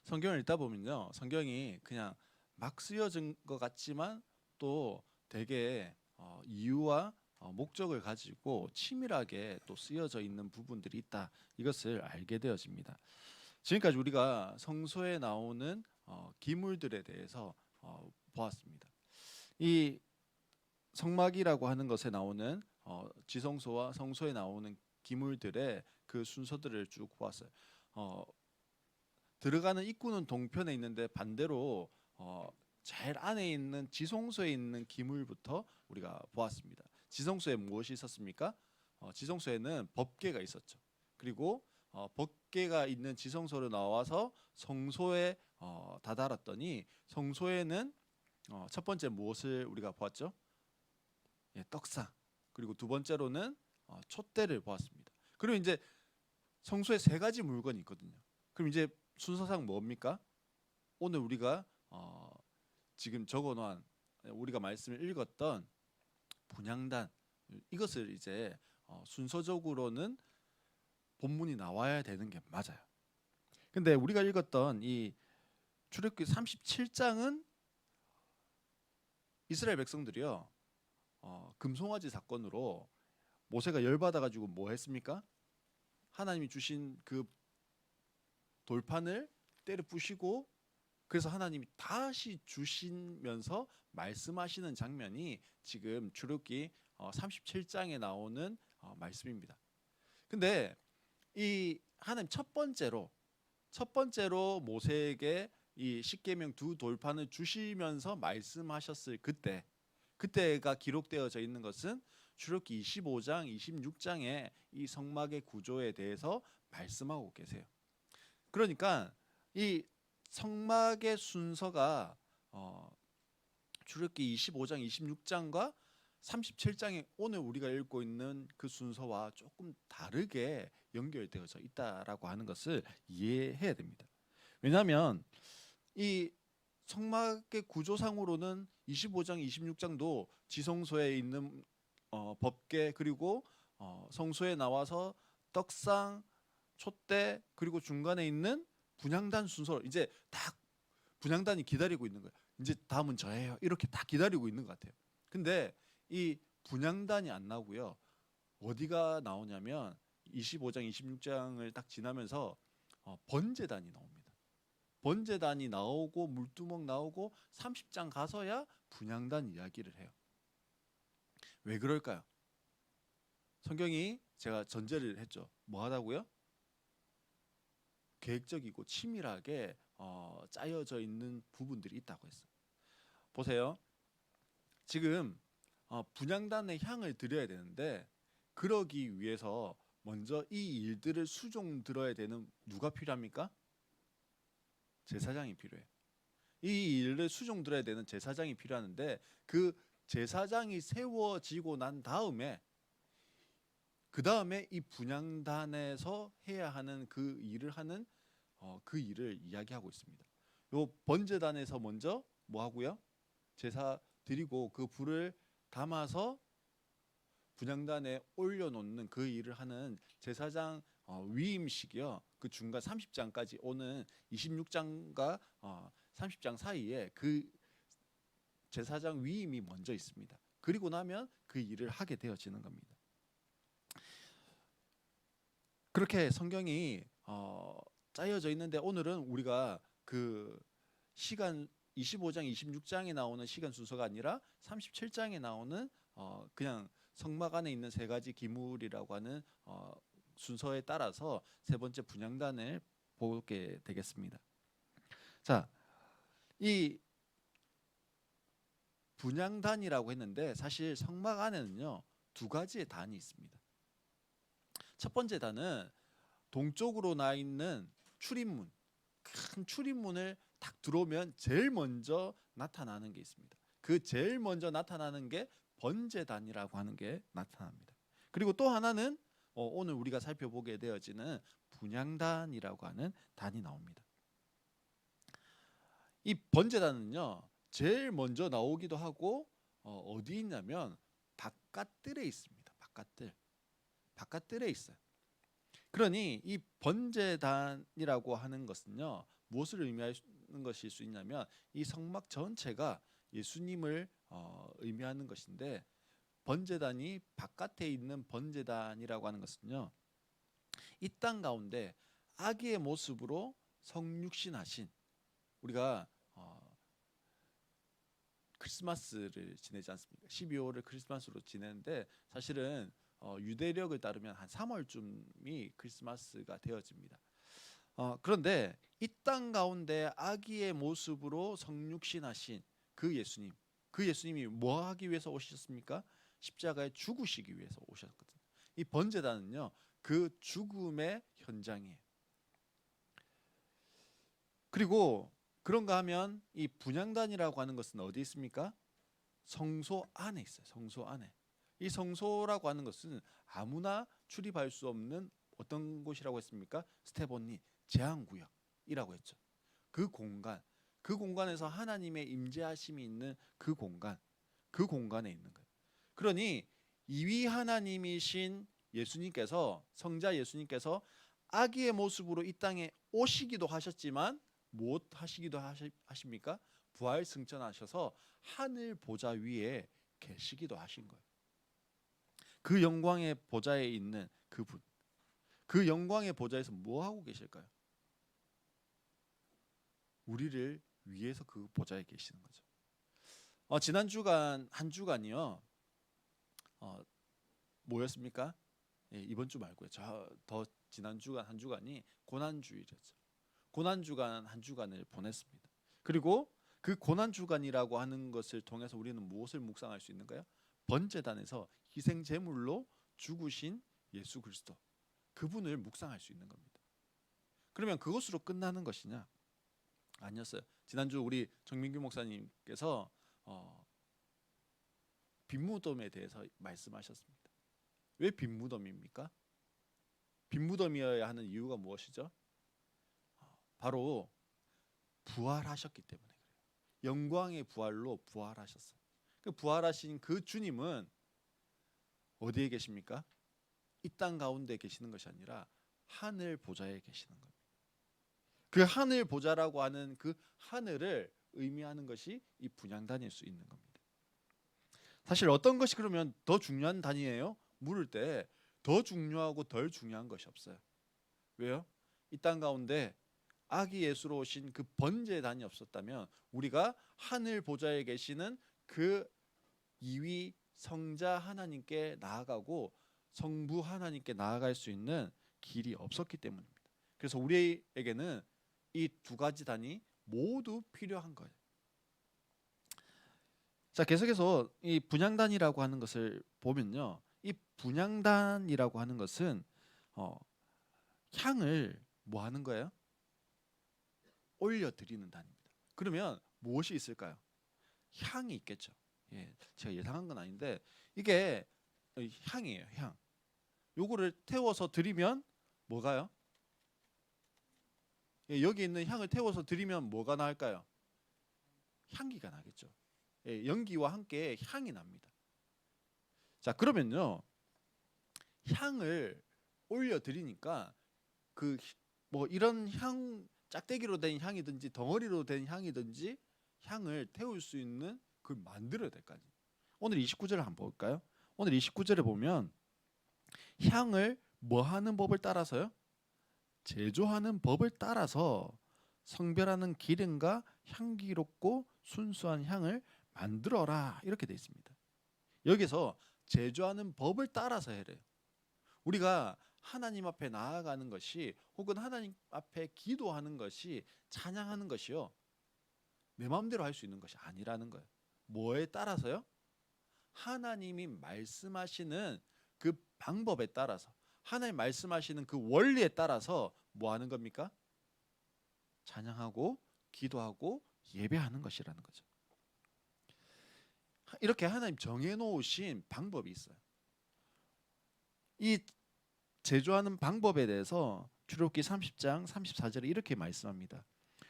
성경을 읽다 보면요, 성경이 그냥 막 쓰여진 것 같지만 또 되게 이유와 목적을 가지고 치밀하게 또 쓰여져 있는 부분들이 있다. 이것을 알게 되어집니다. 지금까지 우리가 성서에 나오는 기물들에 대해서 보았습니다. 이 성막이라고 하는 것에 나오는 지성소와 성소에 나오는 기물들의 그 순서들을 쭉 보았어요. 어, 들어가는 입구는 동편에 있는데 반대로 제일 안에 있는 지성소에 있는 기물부터 우리가 보았습니다. 지성소에 무엇이 있었습니까? 지성소에는 법궤가 있었죠. 그리고 법궤가 있는 지성소로 나와서 성소에 다다랐더니 성소에는 첫 번째 무엇을 우리가 보았죠? 예, 떡상. 그리고 두 번째로는 촛대를 보았습니다. 그리고 이제 성소에 세 가지 물건이 있거든요. 그럼 이제 순서상 뭡니까? 오늘 우리가 지금 적어놓은 우리가 말씀을 읽었던 분향단 이것을 이제 순서적으로는 본문이 나와야 되는 게 맞아요. 근데 우리가 읽었던 이 출애굽기 37장은 이스라엘 백성들이요 금송아지 사건으로 모세가 열받아 가지고 뭐 했습니까? 하나님이 주신 그 돌판을 때려 부시고 그래서 하나님이 다시 주시면서 말씀하시는 장면이 지금 출애굽기 37장에 나오는 말씀입니다. 근데 이 하나님 첫 번째로 모세에게 이 십계명 두 돌판을 주시면서 말씀하셨을 그때가 기록되어져 있는 것은 출애굽기 25장, 26장에 이 성막의 구조에 대해서 말씀하고 계세요. 그러니까 이 성막의 순서가 출애굽기 25장, 26장과 37장에 오늘 우리가 읽고 있는 그 순서와 조금 다르게 연결되어져 있다라고 하는 것을 이해해야 됩니다. 왜냐하면 이 성막의 구조상으로는 25장, 26장도 지성소에 있는 법궤 그리고 성소에 나와서 떡상, 촛대 그리고 중간에 있는 분향단 순서 이제 딱 분향단이 기다리고 있는 거예요. 이제 다음은 저예요. 이렇게 딱 기다리고 있는 것 같아요. 근데 이 분향단이 안 나오고요. 어디가 나오냐면 25장, 26장을 딱 지나면서 번제단이 나옵니다. 번제단이 나오고 물두멍 나오고 30장 가서야 분향단 이야기를 해요. 왜 그럴까요? 성경이 제가 전제를 했죠. 뭐 하다고요? 계획적이고 치밀하게 짜여져 있는 부분들이 있다고 했어요. 보세요. 지금 분향단의 향을 드려야 되는데 그러기 위해서 먼저 이 일들을 수종 들어야 되는 누가 필요합니까? 제사장이 필요해요. 이 일을 수종 들어야 되는 제사장이 필요하는데 그 제사장이 세워지고 난 다음에 그 다음에 이 분향단에서 해야 하는 그 일을 하는 그 일을 이야기하고 있습니다. 요 번제단에서 먼저 뭐 하고요? 제사 드리고 그 불을 담아서 분향단에 올려놓는 그 일을 하는 제사장 위임식이요. 그 중간 30장까지 오는 26장과 30장 사이에 그 제사장 위임이 먼저 있습니다. 그리고 나면 그 일을 하게 되어지는 겁니다. 그렇게 성경이 짜여져 있는데 오늘은 우리가 그 시간 25장, 26장에 나오는 시간 순서가 아니라 37장에 나오는 그냥 성막 안에 있는 세 가지 기물이라고 하는 순서에 따라서 세 번째 분향단을 보게 되겠습니다. 자, 이 분향단이라고 했는데 사실 성막 안에는요 두 가지의 단이 있습니다. 첫 번째 단은 동쪽으로 나 있는 출입문, 큰 출입문을 딱 들어오면 제일 먼저 나타나는 게 있습니다. 그 제일 먼저 나타나는 게 번제단이라고 하는 게 나타납니다. 그리고 또 하나는 오늘 우리가 살펴보게 되어지는 분향단이라고 하는 단이 나옵니다. 이 번제단은요 제일 먼저 나오기도 하고 어디 있냐면 바깥들에 있습니다. 바깥들에 있어요. 그러니 이 번제단이라고 하는 것은요 무엇을 의미하는 것일 수 있냐면 이 성막 전체가 예수님을 의미하는 것인데 번제단이 바깥에 있는 번제단이라고 하는 것은요. 이 땅 가운데 아기의 모습으로 성육신하신 우리가 크리스마스를 지내지 않습니까? 12월을 크리스마스로 지내는데 사실은 유대력을 따르면 한 3월쯤이 크리스마스가 되어집니다. 그런데 이 땅 가운데 아기의 모습으로 성육신하신 그 예수님, 그 예수님이 뭐 하기 위해서 오셨습니까? 십자가에 죽으시기 위해서 오셨거든요. 이 번제단은요, 그 죽음의 현장이에요. 그리고 그런가 하면 이 분향단이라고 하는 것은 어디 있습니까? 성소 안에 있어요. 성소 안에. 이 성소라고 하는 것은 아무나 출입할 수 없는 어떤 곳이라고 했습니까? 스테보니 제한구역이라고 했죠. 그 공간에서 하나님의 임재하심이 있는 그 공간에 있는 거예요. 그러니 이위 하나님이신 예수님께서 성자 예수님께서 아기의 모습으로 이 땅에 오시기도 하셨지만 무엇 하시기도 하십니까? 부활 승천하셔서 하늘 보좌 위에 계시기도 하신 거예요. 그 영광의 보좌에 있는 그분, 그 영광의 보좌에서 뭐 하고 계실까요? 우리를 위해서 그 보좌에 계시는 거죠. 지난 주간 한 주간이요. 뭐였습니까? 예, 이번 주 말고요. 더 지난 주간 한 주간이 고난 주일이었죠. 고난 주간 한 주간을 보냈습니다. 그리고 그 고난 주간이라고 하는 것을 통해서 우리는 무엇을 묵상할 수 있는가요? 번제단에서 희생 제물로 죽으신 예수 그리스도, 그분을 묵상할 수 있는 겁니다. 그러면 그것으로 끝나는 것이냐? 아니었어요. 지난주 우리 정민규 목사님께서 빈무덤에 대해서 말씀하셨습니다. 왜 빈무덤입니까? 빈무덤이어야 하는 이유가 무엇이죠? 바로 부활하셨기 때문에 그래요. 영광의 부활로 부활하셨어요. 그 부활하신 그 주님은 어디에 계십니까? 이 땅 가운데 계시는 것이 아니라 하늘 보좌에 계시는 겁니다. 그 하늘 보좌라고 하는 그 하늘을 의미하는 것이 이 분향단일 수 있는 겁니다. 사실 어떤 것이 그러면 더 중요한 단위예요? 물을 때 더 중요하고 덜 중요한 것이 없어요. 왜요? 이 땅 가운데 아기 예수로 오신 그 번제단이 없었다면 우리가 하늘 보좌에 계시는 그 이위 성자 하나님께 나아가고 성부 하나님께 나아갈 수 있는 길이 없었기 때문입니다. 그래서 우리에게는 이 두 가지 단이 모두 필요한 거예요. 자, 계속해서 이 분향단이라고 하는 것을 보면요, 이 분향단이라고 하는 것은 향을 뭐 하는 거예요? 올려 드리는 단입니다. 그러면 무엇이 있을까요? 향이 있겠죠. 예, 제가 예상한 건 아닌데 이게 향이에요. 향. 요거를 태워서 드리면 뭐가요? 예, 여기 있는 향을 태워서 드리면 뭐가 나을까요? 향기가 나겠죠. 예, 연기와 함께 향이 납니다. 자, 그러면요, 향을 올려 드리니까 그 뭐 이런 향, 짝대기로 된 향이든지 덩어리로 된 향이든지 향을 태울 수 있는 그걸 만들어야 될 거 아니에요. 오늘 29절을 한번 볼까요? 오늘 29절에 보면 향을 뭐 하는 법을 따라서요? 제조하는 법을 따라서 성별하는 기름과 향기롭고 순수한 향을 만들어라, 이렇게 되어 있습니다. 여기서 제조하는 법을 따라서 해래요. 우리가 하나님 앞에 나아가는 것이, 혹은 하나님 앞에 기도하는 것이, 찬양하는 것이요, 내 마음대로 할 수 있는 것이 아니라는 거예요. 뭐에 따라서요? 하나님이 말씀하시는 그 방법에 따라서, 하나님 말씀하시는 그 원리에 따라서 뭐 하는 겁니까? 찬양하고 기도하고 예배하는 것이라는 거죠. 이렇게 하나님 정해놓으신 방법이 있어요. 이 제조하는 방법에 대해서 출애굽기 30장 34절에 이렇게 말씀합니다.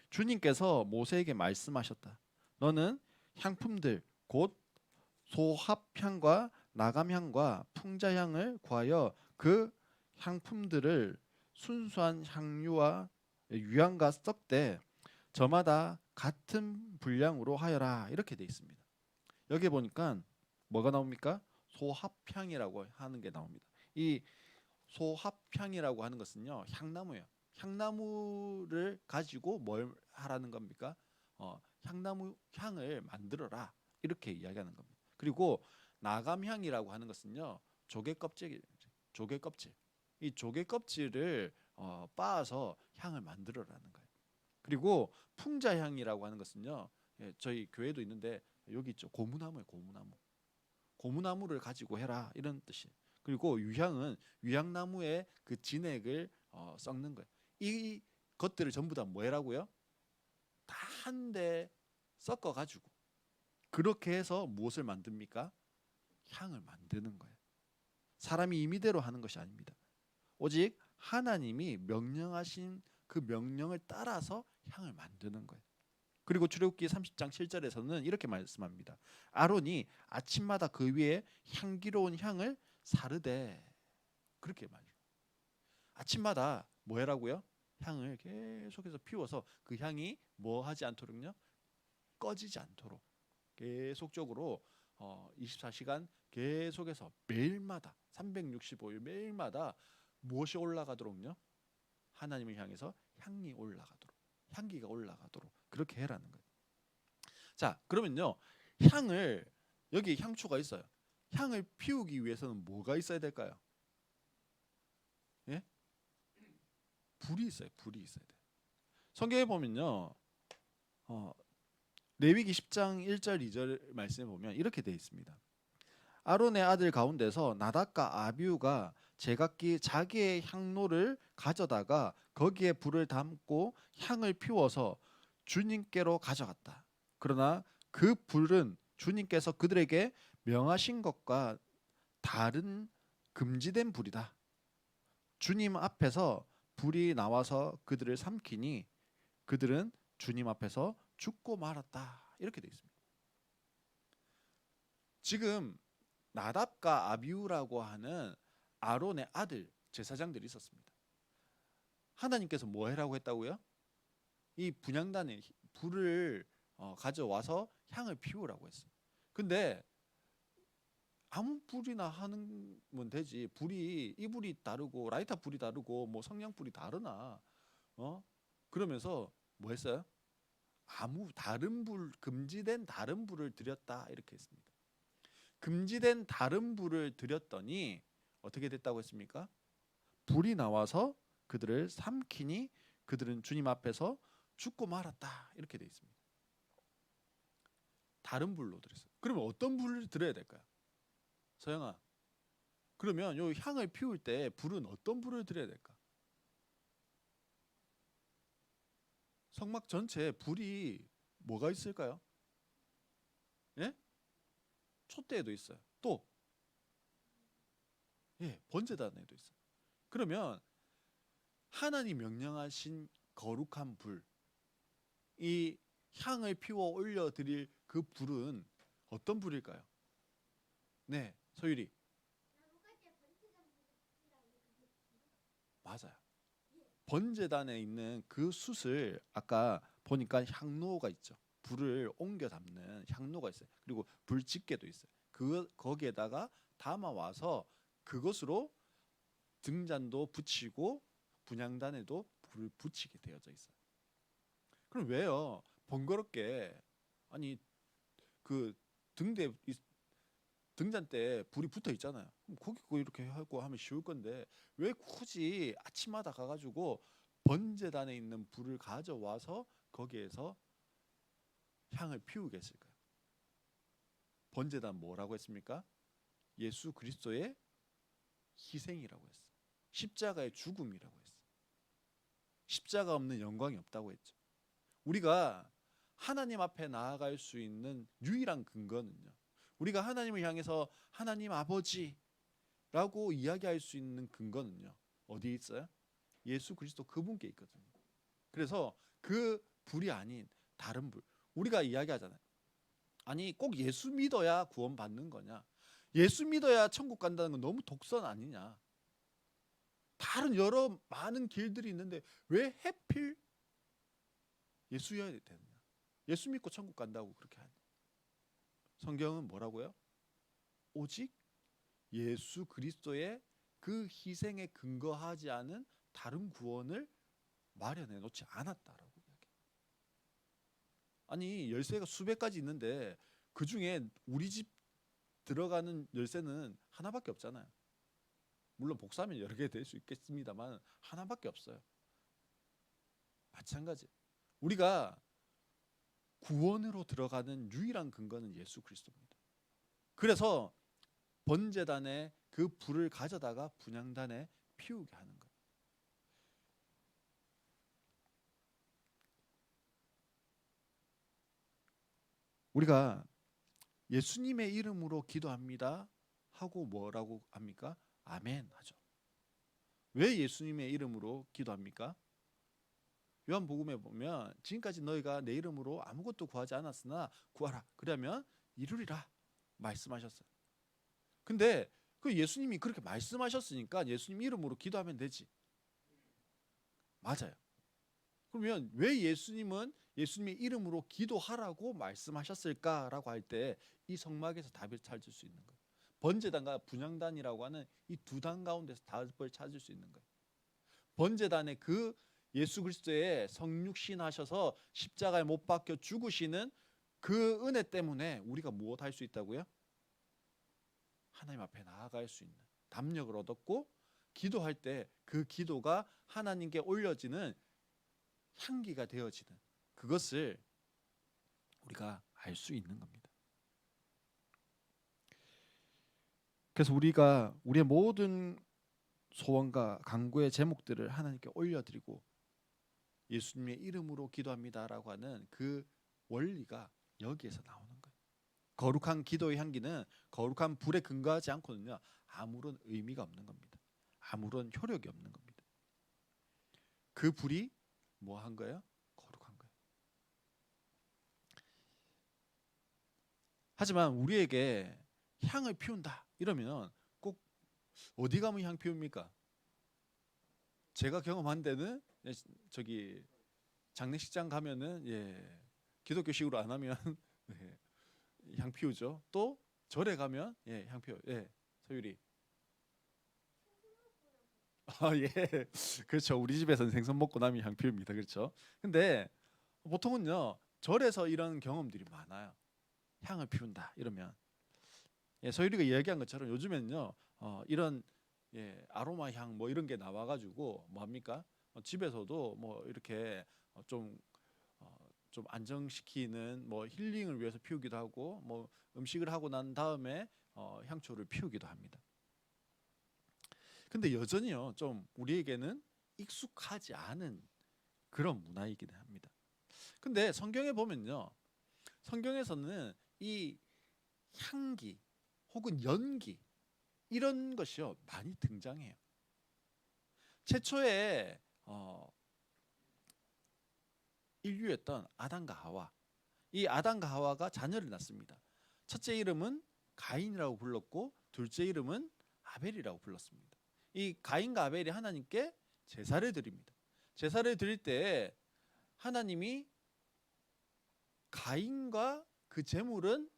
주님께서 모세에게 말씀하셨다. 너는 향품들 곧 소합향과 나감향과 풍자향을 구하여 그 향품들을 순수한 향유와 유향과 섞되 저마다 같은 분량으로 하여라 이렇게 돼 있습니다. 여기 보니까 뭐가 나옵니까? 소합향이라고 하는 게 나옵니다. 이 소합향이라고 하는 것은요, 향나무예요. 향나무를 가지고 뭘 하라는 겁니까? 향나무 향을 만들어라 이렇게 이야기하는 겁니다. 그리고 나감향이라고 하는 것은요, 조개 껍질, 조개 껍질. 이 조개 껍질을 빻아서 향을 만들어라는 거예요. 그리고 풍자향이라고 하는 것은요, 예, 저희 교회도 있는데 여기 있죠, 고무나무예요, 고무나무. 고무나무를 가지고 해라 이런 뜻이에요. 그리고 유향은 유향나무의 그 진액을 섞는 거예요. 이 것들을 전부 다 뭐라고요? 다 한데 섞어 가지고 그렇게 해서 무엇을 만듭니까? 향을 만드는 거예요. 사람이 임의대로 하는 것이 아닙니다. 오직 하나님이 명령하신 그 명령을 따라서 향을 만드는 거예요. 그리고 출애굽기 30장 7절에서는 이렇게 말씀합니다. 아론이 아침마다 그 위에 향기로운 향을 사르되, 그렇게 말해요. 아침마다 뭐 해라고요? 향을 계속해서 피워서 그 향이 뭐 하지 않도록요? 꺼지지 않도록 계속적으로 24시간 계속해서 매일마다 365일 매일마다 무엇이 올라가도록요? 하나님을 향해서 향이 올라가도록, 향기가 올라가도록 그렇게 해라는 거예요. 자, 그러면요, 향을, 여기 향초가 있어요. 향을 피우기 위해서는 뭐가 있어야 될까요? 예? 불이 있어요. 불이 있어야 돼요. 성경에 보면요, 레위기 10장 1절 2절 말씀에 보면 이렇게 되어 있습니다. 아론의 아들 가운데서 나답과 아비후가 제각기 자기의 향로를 가져다가 거기에 불을 담고 향을 피워서 주님께로 가져갔다. 그러나 그 불은 주님께서 그들에게 명하신 것과 다른 금지된 불이다. 주님 앞에서 불이 나와서 그들을 삼키니 그들은 주님 앞에서 죽고 말았다. 이렇게 되어 있습니다. 지금 나답과 아비후라고 하는 아론의 아들 제사장들이 있었습니다. 하나님께서 뭐 해라고 했다고요? 이 분향단에 불을 가져와서 향을 피우라고 했어요. 근데 아무 불이나 하면 되지. 불이, 이 불이 다르고 라이터 불이 다르고 뭐 성냥 불이 다르나? 그러면서 뭐 했어요? 아무 다른 불, 금지된 다른 불을 드렸다 이렇게 했습니다. 금지된 다른 불을 드렸더니 어떻게 됐다고 했습니까? 불이 나와서 그들을 삼키니 그들은 주님 앞에서 죽고 말았다 이렇게 돼 있습니다. 다른 불로 드렸어요. 그러면 어떤 불을 드려야 될까요? 서영아, 그러면 요 향을 피울 때 불은 어떤 불을 드려야 될까? 성막 전체에 불이 뭐가 있을까요? 예? 촛대에도 있어요. 또 예, 번제단에도 있어요. 그러면 하나님 명령하신 거룩한 불, 이 향을 피워 올려 드릴 그 불은 어떤 불일까요? 네, 소율이. 맞아요. 번제단에 있는 그 숯을 아까 보니까 향로가 있죠. 불을 옮겨 담는 향로가 있어요. 그리고 불집게도 있어요. 그 거기에다가 담아 와서 그것으로 등잔도 붙이고 분향단에도 불을 붙이게 되어져 있어요. 그럼 왜요? 번거롭게, 아니 그 등대 등잔 때 불이 붙어 있잖아요. 그럼 거기 이렇게 하고 하면 쉬울 건데 왜 굳이 아침마다 가가지고 번제단에 있는 불을 가져와서 거기에서 향을 피우게 했을까요? 번제단 뭐라고 했습니까? 예수 그리스도의 희생이라고 했어. 십자가의 죽음이라고 했어. 십자가 없는 영광이 없다고 했죠. 우리가 하나님 앞에 나아갈 수 있는 유일한 근거는요, 우리가 하나님을 향해서 하나님 아버지라고 이야기할 수 있는 근거는요, 어디에 있어요? 예수 그리스도 그분께 있거든요. 그래서 그 불이 아닌 다른 불, 우리가 이야기하잖아요. 아니 꼭 예수 믿어야 구원 받는 거냐? 예수 믿어야 천국 간다는 건 너무 독선 아니냐? 다른 여러 많은 길들이 있는데 왜 해필 예수여야 되느냐? 예수 믿고 천국 간다고 그렇게 하냐? 성경은 뭐라고요? 오직 예수 그리스도의 그 희생에 근거하지 않은 다른 구원을 마련해 놓지 않았다라고 이야기해요. 아니 열쇠가 수백 가지 있는데 그 중에 우리 집 들어가는 열쇠는 하나밖에 없잖아요. 물론 복사하면 여러 개 될 수 있겠습니다만 하나밖에 없어요. 마찬가지. 우리가 구원으로 들어가는 유일한 근거는 예수 그리스도입니다. 그래서 번제단에 그 불을 가져다가 분향단에 피우게 하는 거예요. 우리가 예수님의 이름으로 기도합니다 하고 뭐라고 합니까? 아멘 하죠. 왜 예수님의 이름으로 기도합니까? 요한복음에 보면 지금까지 너희가 내 이름으로 아무것도 구하지 않았으나 구하라 그러면 이루리라 말씀하셨어요. 근데 그 예수님이 그렇게 말씀하셨으니까 예수님 이름으로 기도하면 되지. 맞아요. 그러면 왜 예수님은 예수님의 이름으로 기도하라고 말씀하셨을까라고 할 때 이 성막에서 답을 찾을 수 있는 거예요. 번제단과 분향단이라고 하는 이 두 단 가운데서 답을 찾을 수 있는 거예요. 번제단의 그 예수 그리스도의 성육신 하셔서 십자가에 못 박혀 죽으시는 그 은혜 때문에 우리가 무엇 할 수 있다고요? 하나님 앞에 나아갈 수 있는 담력을 얻었고 기도할 때 그 기도가 하나님께 올려지는 향기가 되어지는 그것을 우리가 알 수 있는 겁니다. 그래서 우리가 우리의 모든 소원과 간구의 제목들을 하나님께 올려드리고 예수님의 이름으로 기도합니다라고 하는 그 원리가 여기에서 나오는 거예요. 거룩한 기도의 향기는 거룩한 불에 근거하지 않고는요 아무런 의미가 없는 겁니다. 아무런 효력이 없는 겁니다. 그 불이 뭐 한 거예요? 거룩한 거예요. 하지만 우리에게 향을 피운다 이러면 꼭 어디 가면 향 피웁니까? 제가 경험한 데는 저기 장례식장 가면은 기독교식으로 안 하면 향 피우죠. 또 절에 가면 향 피워. 서유리. 그렇죠. 우리 집에서는 생선 먹고 나면 향 피웁니다. 그렇죠. 근데 보통은요 절에서 이런 경험들이 많아요. 향을 피운다 이러면 서유리가 이야기한 것처럼 요즘에는요 이런 아로마 향 뭐 이런 게 나와가지고 뭐 합니까? 집에서도 뭐 이렇게 좀 안정시키는 뭐 힐링을 위해서 피우기도 하고 뭐 음식을 하고 난 다음에 향초를 피우기도 합니다. 근데 여전히요 좀 우리에게는 익숙하지 않은 그런 문화이기는 합니다. 근데 성경에 보면요 성경에서는 이 향기 혹은 연기 이런 것이요 많이 등장해요. 최초의 인류였던 아담과 하와, 이 아담과 하와가 자녀를 낳습니다. 첫째 이름은 가인이라고 불렀고 둘째 이름은 아벨이라고 불렀습니다. 이 가인과 아벨이 하나님께 제사를 드립니다. 제사를 드릴 때 하나님이 가인과 그 제물은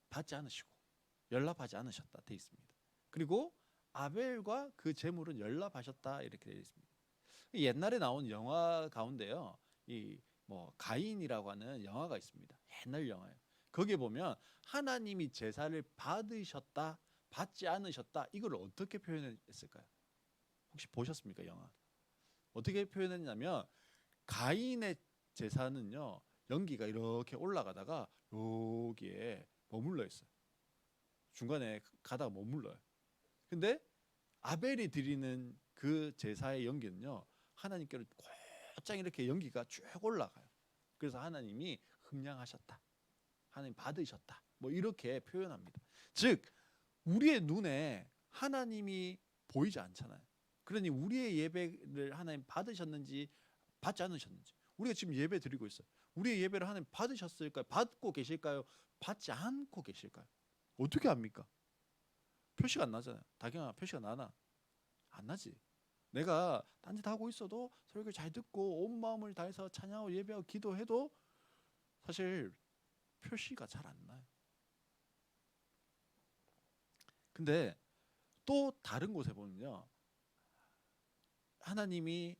받지 않으시고 연락하지 않으셨다 되어 있습니다. 그리고 아벨과 그 제물은 연락하셨다 이렇게 되어 있습니다. 옛날에 나온 영화 가운데요, 이 뭐 가인이라고 하는 영화가 있습니다. 옛날 영화예요. 거기에 보면 하나님이 제사를 받으셨다, 받지 않으셨다 이걸 어떻게 표현했을까요? 혹시 보셨습니까 영화? 어떻게 표현했냐면 가인의 제사는요 연기가 이렇게 올라가다가 여기에 머물러 있어요. 중간에 가다가 머물러요. 근데 아벨이 드리는 그 제사의 연기는요 하나님께로 곧장 이렇게 연기가 쭉 올라가요. 그래서 하나님이 흠량하셨다, 하나님 받으셨다 뭐 이렇게 표현합니다. 즉 우리의 눈에 하나님이 보이지 않잖아요. 그러니 우리의 예배를 하나님 받으셨는지 받지 않으셨는지, 우리가 지금 예배 드리고 있어요. 우리의 예배를 하나님 받으셨을까요? 받고 계실까요? 받지 않고 계실까요? 어떻게 합니까? 표시가 안 나잖아요. 다경아 표시가 나나? 안 나지. 내가 딴짓 하고 있어도 설교 잘 듣고 온 마음을 다해서 찬양하고 예배하고 기도해도 사실 표시가 잘 안 나요. 근데 또 다른 곳에 보면요, 하나님이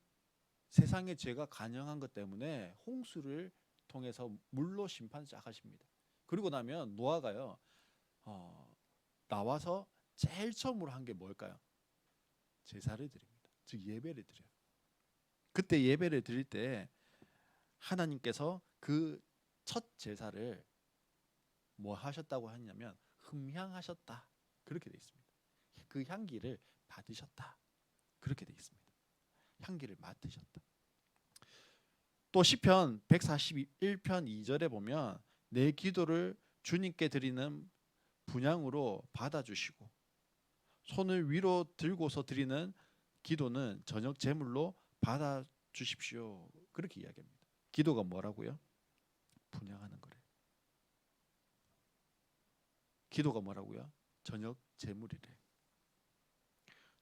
세상의 죄가 간영한 것 때문에 홍수를 통해서 물로 심판을 시작하십니다. 그리고 나면 노아가요, 나와서 제일 처음으로 한 게 뭘까요? 제사를 드립니다. 즉 예배를 드려요. 그때 예배를 드릴 때 하나님께서 그 첫 제사를 뭐 하셨다고 하냐면 흠향하셨다, 그렇게 돼 있습니다. 그 향기를 받으셨다, 그렇게 돼 있습니다. 향기를 맡으셨다. 또 시편 141편 2절에 보면 내 기도를 주님께 드리는 분향으로 받아주시고 손을 위로 들고서 드리는 기도는 저녁 제물로 받아주십시오, 그렇게 이야기합니다. 기도가 뭐라고요? 분향하는 거래요. 기도가 뭐라고요? 저녁 제물이래.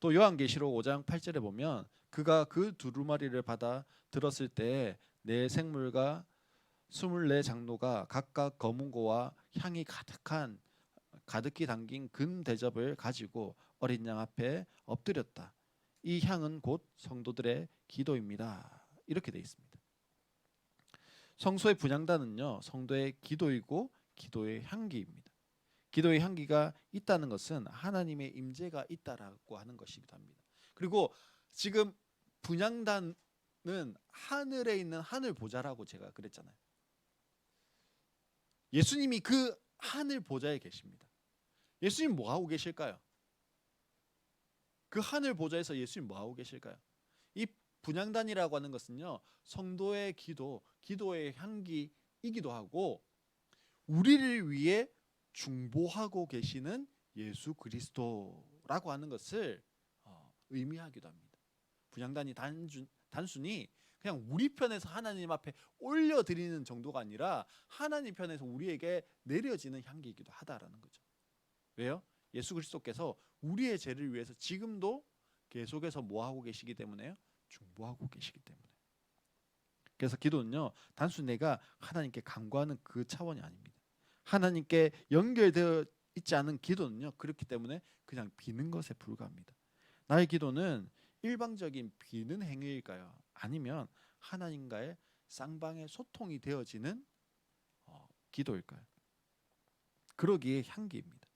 또 요한계시록 5장 8절에 보면 그가 그 두루마리를 받아 들었을 때 내 생물과 24 장로가 각각 검은 고와 향이 가득히 담긴 금 대접을 가지고 어린 양 앞에 엎드렸다. 이 향은 곧 성도들의 기도입니다. 이렇게 되어 있습니다. 성소의 분향단은요, 성도의 기도이고 기도의 향기입니다. 기도의 향기가 있다는 것은 하나님의 임재가 있다라고 하는 것이기도 합니다. 그리고 지금 분향단은 하늘에 있는 하늘 보좌라고 제가 그랬잖아요. 예수님이 그 하늘 보좌에 계십니다. 예수님 뭐 하고 계실까요? 그 하늘 보좌에서 예수님 뭐 하고 계실까요? 이 분향단이라고 하는 것은요, 성도의 기도의 향기이기도 하고 우리를 위해 중보하고 계시는 예수 그리스도라고 하는 것을 의미하기도 합니다. 분향단이 단순히 그냥 우리 편에서 하나님 앞에 올려드리는 정도가 아니라 하나님 편에서 우리에게 내려지는 향기이기도 하다라는 거죠. 왜요? 예수 그리스도께서 우리의 죄를 위해서 지금도 계속해서 뭐하고 계시기 때문에요? 중보하고 계시기 때문에. 그래서 기도는요, 단순히 내가 하나님께 간구하는 그 차원이 아닙니다. 하나님께 연결되어 있지 않은 기도는요, 그렇기 때문에 그냥 비는 것에 불과합니다. 나의 기도는 일방적인 비는 행위일까요? 아니면 하나님과의 쌍방의 소통이 되어지는 기도일까요? 그러기에 향기입니다.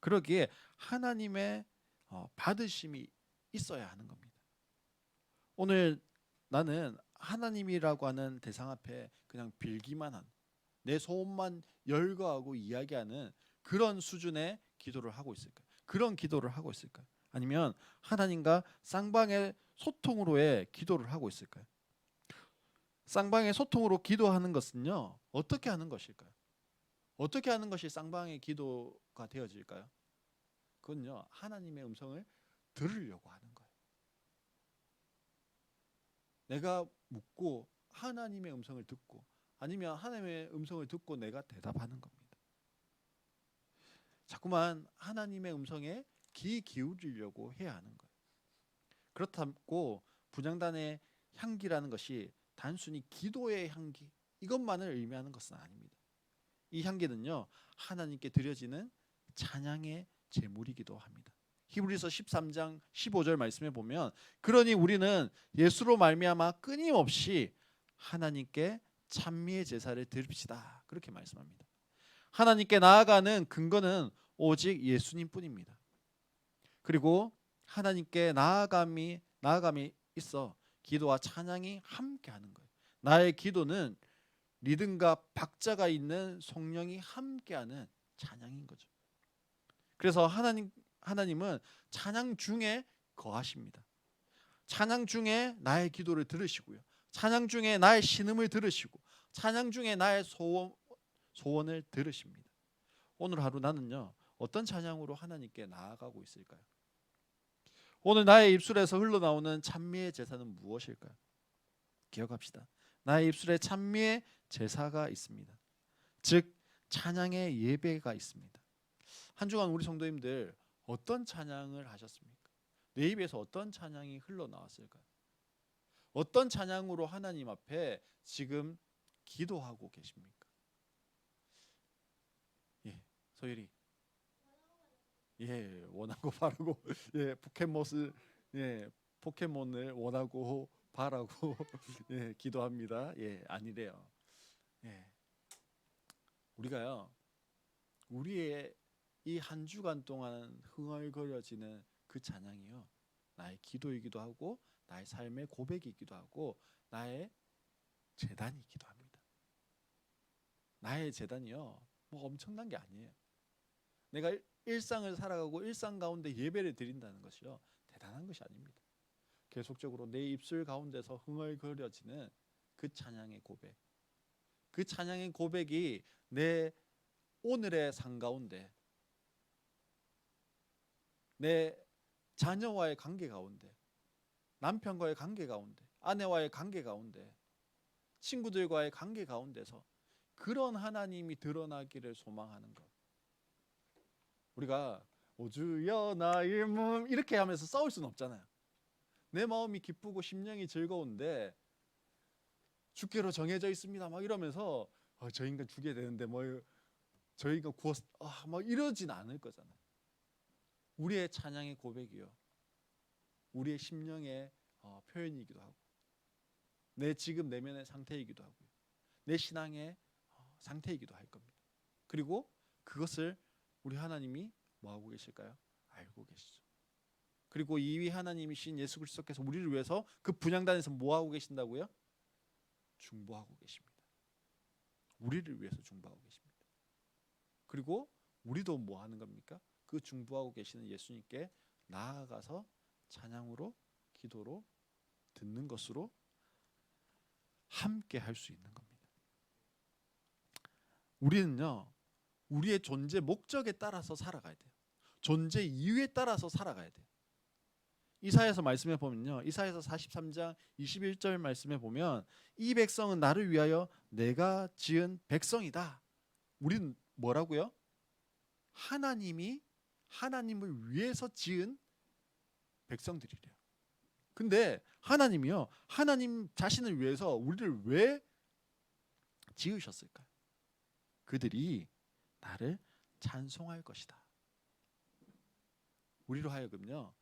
그러기에 하나님의 받으심이 있어야 하는 겁니다. 오늘 나는 하나님이라고 하는 대상 앞에 그냥 빌기만 한, 내 소원만 열거하고 이야기하는 그런 수준의 기도를 하고 있을까요? 그런 기도를 하고 있을까요? 아니면 하나님과 쌍방의 소통으로의 기도를 하고 있을까요? 쌍방의 소통으로 기도하는 것은요, 어떻게 하는 것일까요? 어떻게 하는 것이 쌍방의 기도가 되어질까요? 그건요, 하나님의 음성을 들으려고 하는 거예요. 내가 묻고 하나님의 음성을 듣고, 아니면 하나님의 음성을 듣고 내가 대답하는 겁니다. 자꾸만 하나님의 음성에 귀 기울이려고 해야 하는 거예요. 그렇다고 분향단의 향기라는 것이 단순히 기도의 향기, 이것만을 의미하는 것은 아닙니다. 이 향기는요, 하나님께 드려지는 찬양의 제물이기도 합니다. 히브리서 13장 15절 말씀에 보면 그러니 우리는 예수로 말미암아 끊임없이 하나님께 찬미의 제사를 드립시다, 그렇게 말씀합니다. 하나님께 나아가는 근거는 오직 예수님뿐입니다. 그리고 하나님께 나아감이 있어 기도와 찬양이 함께하는 거예요. 나의 기도는 리듬과 박자가 있는 성령이 함께하는 찬양인 거죠. 그래서 하나님은 찬양 중에 거하십니다. 찬양 중에 나의 기도를 들으시고요, 찬양 중에 나의 신음을 들으시고, 찬양 중에 나의 소원을 들으십니다. 오늘 하루 나는요, 어떤 찬양으로 하나님께 나아가고 있을까요? 오늘 나의 입술에서 흘러나오는 찬미의 제사는 무엇일까요? 기억합시다. 나의 입술에 찬미의 제사가 있습니다. 즉 찬양의 예배가 있습니다. 한 주간 우리 성도님들 어떤 찬양을 하셨습니까? 내 입에서 어떤 찬양이 흘러나왔을까요? 어떤 찬양으로 하나님 앞에 지금 기도하고 계십니까? 예, 소율이. 예, 원하고 바라고 예, 포켓몬을 원하고 바라고 예, 기도합니다. 예, 아니래요. 예. 우리가요. 우리의 이 한 주간 동안 흥얼거려지는 그 찬양이요. 나의 기도이기도 하고 나의 삶의 고백이기도 하고 나의 제단이기도 합니다. 나의 제단이요. 뭐 엄청난 게 아니에요. 내가 일상을 살아가고 일상 가운데 예배를 드린다는 것이요. 대단한 것이 아닙니다. 계속적으로 내 입술 가운데서 흥얼거려지는 그 찬양의 고백. 그 찬양의 고백이 내 오늘의 삶 가운데 내 자녀와의 관계 가운데 남편과의 관계 가운데 아내와의 관계 가운데 친구들과의 관계 가운데서 그런 하나님이 드러나기를 소망하는 것. 우리가 오주여 나의 몸 이렇게 하면서 싸울 수는 없잖아요. 내 마음이 기쁘고 심령이 즐거운데 죽기로 정해져 있습니다 막 이러면서 저 인간 죽여야 되는데 뭐 저 인간 구웠 막 이러진 않을 거잖아요. 우리의 찬양의 고백이요, 우리의 심령의 표현이기도 하고 내 지금 내면의 상태이기도 하고요, 내 신앙의 상태이기도 할 겁니다. 그리고 그것을 우리 하나님이 뭐하고 계실까요? 알고 계시죠. 그리고 이 하나님이신 예수 그리스도께서 우리를 위해서 그 분향단에서 뭐하고 계신다고요? 중보하고 계십니다. 우리를 위해서 중보하고 계십니다. 그리고 우리도 뭐 하는 겁니까? 그 중보하고 계시는 예수님께 나아가서 찬양으로 기도로 듣는 것으로 함께 할 수 있는 겁니다. 우리는요, 우리의 존재 목적에 따라서 살아가야 돼요. 존재 이유에 따라서 살아가야 돼요. 이사야서 말씀해 보면요, 이사야서 43장 21절 말씀해 보면 이 백성은 나를 위하여 내가 지은 백성이다. 우리는 뭐라고요? 하나님이 하나님을 위해서 지은 백성들이래요. 근데 하나님이요, 하나님 자신을 위해서 우리를 왜 지으셨을까요? 그들이 나를 찬송할 것이다. 우리로 하여금요,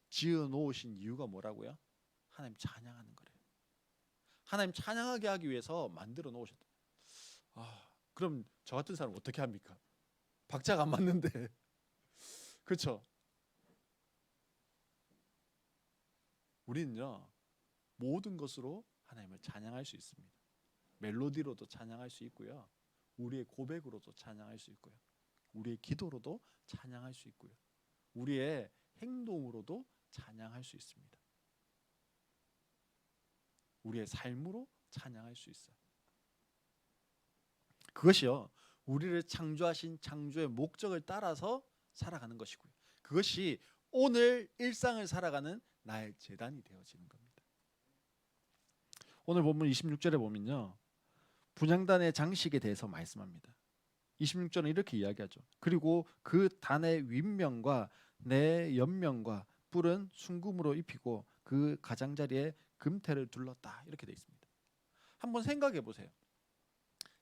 지어 놓으신 이유가 뭐라고요? 하나님 찬양하는 거래요. 하나님 찬양하게 하기 위해서 만들어 놓으셨다. 그럼 저 같은 사람 어떻게 합니까? 박자가 안 맞는데 그렇죠? 우리는요, 모든 것으로 하나님을 찬양할 수 있습니다. 멜로디로도 찬양할 수 있고요, 우리의 고백으로도 찬양할 수 있고요, 우리의 기도로도 찬양할 수 있고요, 우리의 행동으로도 찬양할 수 있습니다. 우리의 삶으로 찬양할 수 있어요. 그것이요, 우리를 창조하신 창조의 목적을 따라서 살아가는 것이고요, 그것이 오늘 일상을 살아가는 나의 제단이 되어지는 겁니다. 오늘 본문 26절에 보면요, 분향단의 장식에 대해서 말씀합니다. 26절은 이렇게 이야기하죠. 그리고 그 단의 윗면과 내 옆면과 뿔은 순금으로 입히고 그 가장자리에 금태를 둘렀다. 이렇게 되어 있습니다. 한번 생각해 보세요.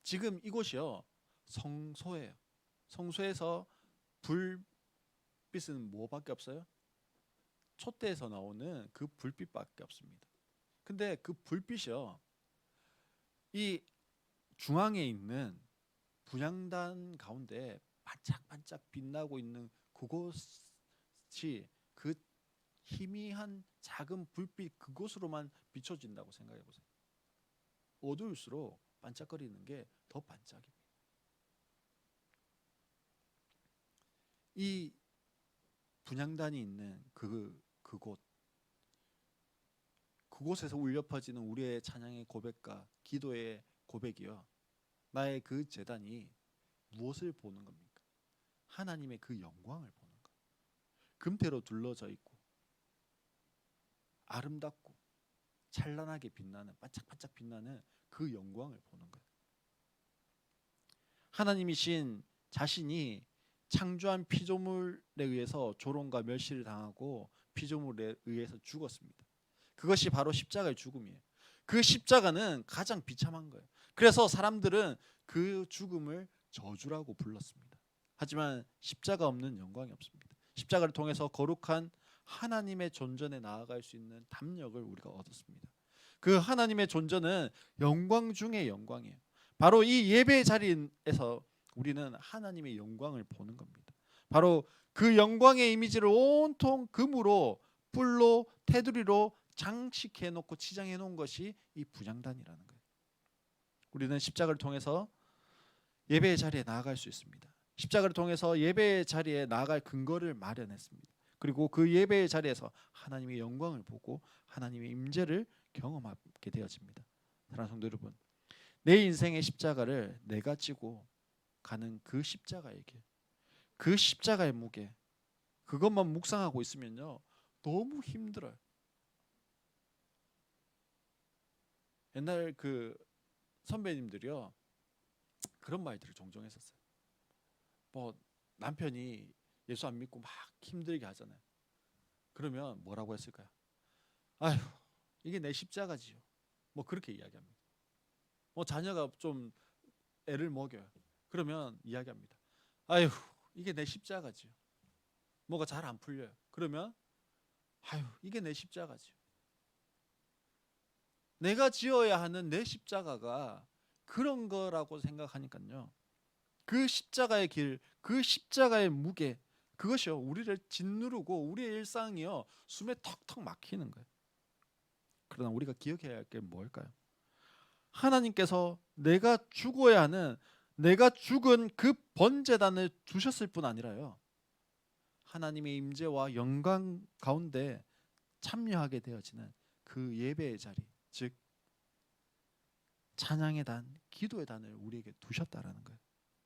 지금 이곳이요, 성소예요. 성소에서 불빛은 뭐밖에 없어요? 촛대에서 나오는 그 불빛밖에 없습니다. 근데 그 불빛이요, 이 중앙에 있는 분향단 가운데 반짝반짝 빛나고 있는 그곳이 그 희미한 작은 불빛 그곳으로만 비춰진다고 생각해 보세요. 어두울수록 반짝거리는 게 더 반짝입니다. 이 분향단이 있는 그곳에서 울려 퍼지는 우리의 찬양의 고백과 기도의 고백이요, 나의 그 제단이 무엇을 보는 겁니까? 하나님의 그 영광을 보는 거예요. 금태로 둘러져 있고 아름답고 찬란하게 빛나는, 반짝반짝 빛나는 그 영광을 보는 거예요. 하나님이신 자신이 창조한 피조물에 의해서 조롱과 멸시를 당하고 피조물에 의해서 죽었습니다. 그것이 바로 십자가의 죽음이에요. 그 십자가는 가장 비참한 거예요. 그래서 사람들은 그 죽음을 저주라고 불렀습니다. 하지만 십자가 없는 영광이 없습니다. 십자가를 통해서 거룩한 하나님의 존전에 나아갈 수 있는 담력을 우리가 얻었습니다. 그 하나님의 존전은 영광 중의 영광이에요. 바로 이 예배의 자리에서 우리는 하나님의 영광을 보는 겁니다. 바로 그 영광의 이미지를 온통 금으로 뿔로 테두리로 장식해 놓고 치장해 놓은 것이 이 분향단이라는 거예요. 우리는 십자가를 통해서 예배의 자리에 나아갈 수 있습니다. 십자가를 통해서 예배의 자리에 나아갈 근거를 마련했습니다. 그리고 그 예배의 자리에서 하나님의 영광을 보고 하나님의 임재를 경험하게 되어집니다. 사랑하는 성도 여러분, 내 인생의 십자가를 내가 지고 가는 그 십자가의 길, 그 십자가의 무게, 그것만 묵상하고 있으면요 너무 힘들어요. 옛날 그 선배님들이요 그런 말들을 종종 했었어요. 뭐 남편이 예수 안 믿고 막 힘들게 하잖아요. 그러면 뭐라고 했을까요? 아휴, 이게 내 십자가지요. 뭐 그렇게 이야기합니다. 뭐 자녀가 좀 애를 먹여요. 그러면 이야기합니다. 아휴, 이게 내 십자가지요. 뭐가 잘 안 풀려요. 그러면 아휴, 이게 내 십자가지요. 내가 지어야 하는 내 십자가가 그런 거라고 생각하니까요. 그 십자가의 길, 그 십자가의 무게, 그것이요 우리를 짓누르고 우리의 일상이요 숨에 턱턱 막히는 거예요. 그러나 우리가 기억해야 할 게 뭘까요? 하나님께서 내가 죽어야 하는, 내가 죽은 그 번제단을 두셨을 뿐 아니라요 하나님의 임재와 영광 가운데 참여하게 되어지는 그 예배의 자리, 즉 찬양의 단, 기도의 단을 우리에게 두셨다라는 거예요.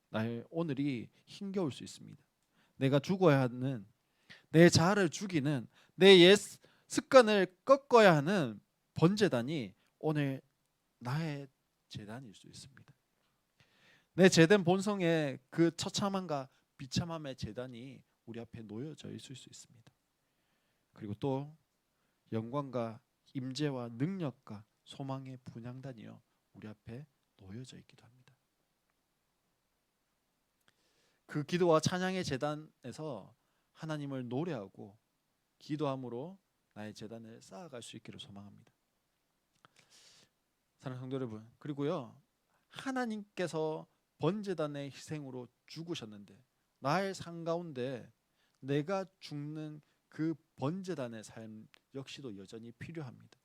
나의 오늘이 힘겨울 수 있습니다. 내가 죽어야 하는, 내 자아를 죽이는, 내 옛 습관을 꺾어야 하는 번제단이 오늘 나의 제단일 수 있습니다. 내 제된 본성의 그 처참함과 비참함의 제단이 우리 앞에 놓여져 있을 수 있습니다. 그리고 또 영광과 임재와 능력과 소망의 분향단이요 우리 앞에 놓여져 있기도 합니다. 그 기도와 찬양의 제단에서 하나님을 노래하고 기도함으로 나의 제단을 쌓아갈 수 있기를 소망합니다. 사랑하는 성도 여러분, 그리고요 하나님께서 번제단의 희생으로 죽으셨는데 나의 삶 가운데 내가 죽는 그 번제단의 삶 역시도 여전히 필요합니다.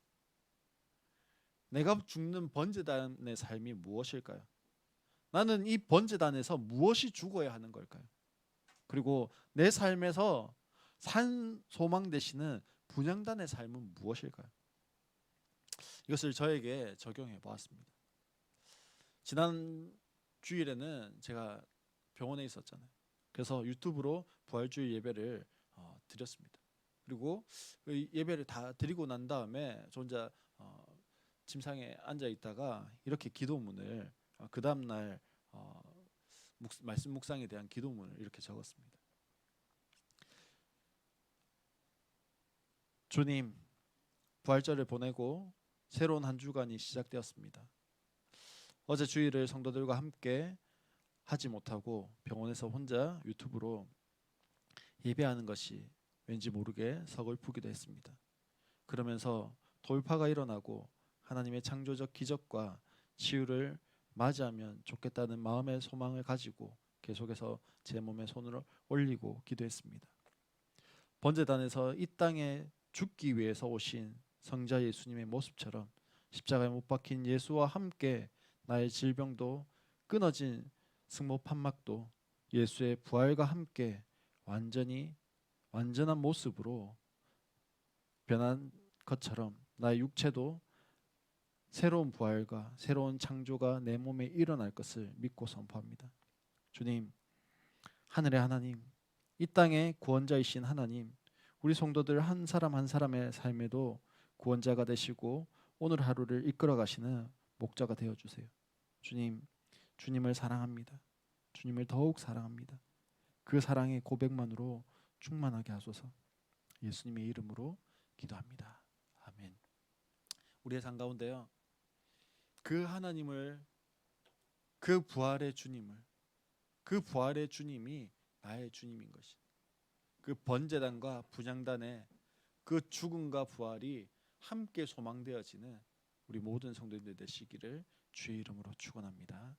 내가 죽는 번제단의 삶이 무엇일까요? 나는 이 번제단에서 무엇이 죽어야 하는 걸까요? 그리고 내 삶에서 산 소망 되시는 분향단의 삶은 무엇일까요? 이것을 저에게 적용해 보았습니다. 지난 주일에는 제가 병원에 있었잖아요. 그래서 유튜브로 부활주일 예배를 드렸습니다. 그리고 그 예배를 다 드리고 난 다음에 저 혼자 침상에 앉아 있다가 이렇게 기도문을 그 다음 날 말씀 묵상에 대한 기도문을 이렇게 적었습니다. 주님, 부활절을 보내고 새로운 한 주간이 시작되었습니다. 어제 주일을 성도들과 함께 하지 못하고 병원에서 혼자 유튜브로 예배하는 것이 왠지 모르게 서글프기도 했습니다. 그러면서 돌파가 일어나고 하나님의 창조적 기적과 치유를 맞이하면 좋겠다는 마음의 소망을 가지고 계속해서 제 몸에 손을 올리고 기도했습니다. 번제단에서 이 땅에 죽기 위해서 오신 성자 예수님의 모습처럼 십자가에 못 박힌 예수와 함께 나의 질병도 끊어진 승모 판막도 예수의 부활과 함께 완전한 모습으로 변한 것처럼 나의 육체도 새로운 부활과 새로운 창조가 내 몸에 일어날 것을 믿고 선포합니다. 주님, 하늘의 하나님, 이 땅의 구원자이신 하나님, 우리 성도들 한 사람 한 사람의 삶에도 구원자가 되시고 오늘 하루를 이끌어 가시는 목자가 되어 주세요. 주님, 주님을 사랑합니다. 주님을 더욱 사랑합니다. 그 사랑의 고백만으로 충만하게 하소서. 예수님의 이름으로 기도합니다. 아멘. 우리의 삶 가운데요, 그 하나님을, 그 부활의 주님을, 그 부활의 주님이 나의 주님인 것이, 그 번제단과 분향단의 그 죽음과 부활이 함께 소망되어지는 우리 모든 성도님들 되시기를 주의 이름으로 축원합니다.